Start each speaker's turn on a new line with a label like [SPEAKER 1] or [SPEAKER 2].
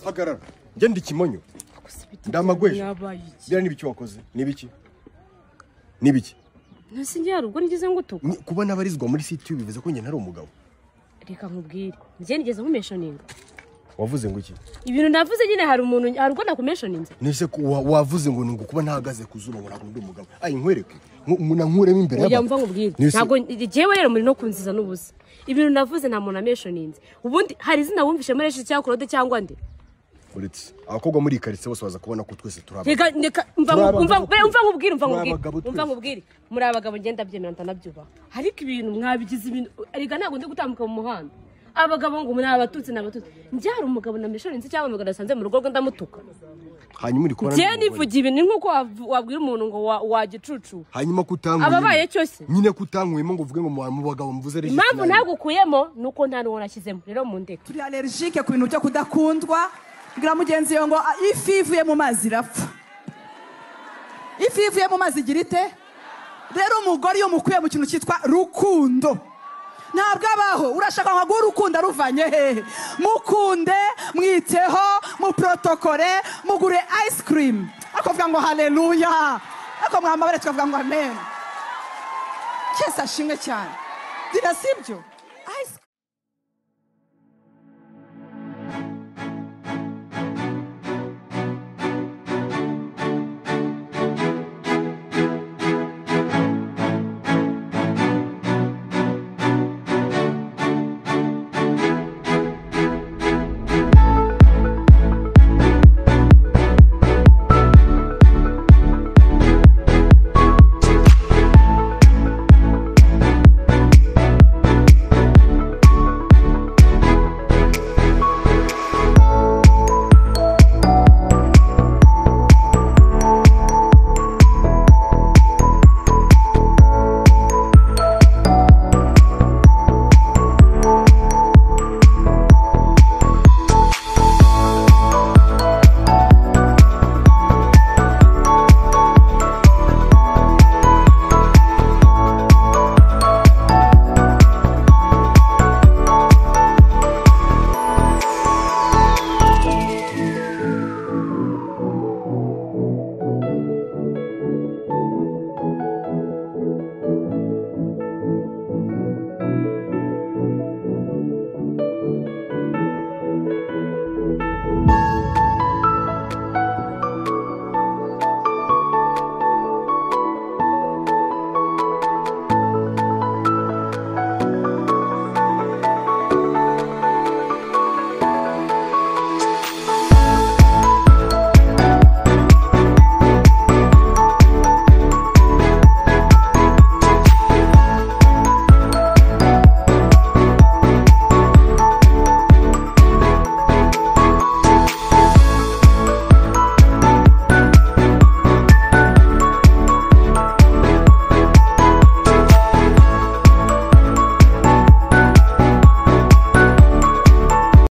[SPEAKER 1] hagarara ngende ikimonyo ndamagweje bya nibiki wakoze nibiki
[SPEAKER 2] nasi ubwo nigeze ngutuka
[SPEAKER 1] kuba nabarizwa muri city bivuze ko njye ntari umugabo
[SPEAKER 2] reka nkubwire njye nigeze nkumeshoninga
[SPEAKER 1] wavuze ngo iki
[SPEAKER 2] ibintu navuze nyine hari umuntu hari ubwo nakumeshoninze
[SPEAKER 1] nese wavuze ngo ngo kuba ntahagaze kuzuba ngo ndi umugabo ayi nkwereke umuntu ankuremo imbere
[SPEAKER 2] y'abantu yamva nkubwire ntago jewe rero muri no kunziza n'ubusa ibintu navuze nta muntu ameshoninze ubundi hari izina wumvishe muri ejo cyangwa Claude cyangwa nde uretse
[SPEAKER 1] abakobwa muri karitse bose baza kubona ko twese turaba
[SPEAKER 2] reka umva nkubwire muri abagabo ngenda byemera ndanabyuba ariko ibintu mwabigize ibintu ariko ntago ndi gutambuka mu muhanda abagabo ngo muri abatutsi n'abatutsi njyara umugabo na meshoninze cyangwa umugabo nasanze mu rugo rwo ndamutuka
[SPEAKER 1] hanyuma uri kubona
[SPEAKER 2] je nivugiye ibintu nkuko wabwira umuntu ngo wagicucu
[SPEAKER 1] hanyuma kutanguye
[SPEAKER 2] ababaye cyose
[SPEAKER 1] nyine kutanguye ngo uvuge ngo mu bagabo mvuze rege
[SPEAKER 2] impamvu ntagukuyemo nuko nta n'uwo nashyizemo rero mu ndeka
[SPEAKER 3] turi allergique ku bintu byo kudakundwa bwira mugenzi ngo ifi ivuye mu mazi irapfa ifi ivuye mu mazi igira ite rero umugore iyo mukuye mu kintu cyitwa rukundo ntabwo abaho urashaka ngo urukundo ruvanye hehe mukunde mwiteho mu protokole mugure ice cream akavuga ngo haleluya ako mwambare tukavuga ngo amen cyese ashimwe cyane dira sibyo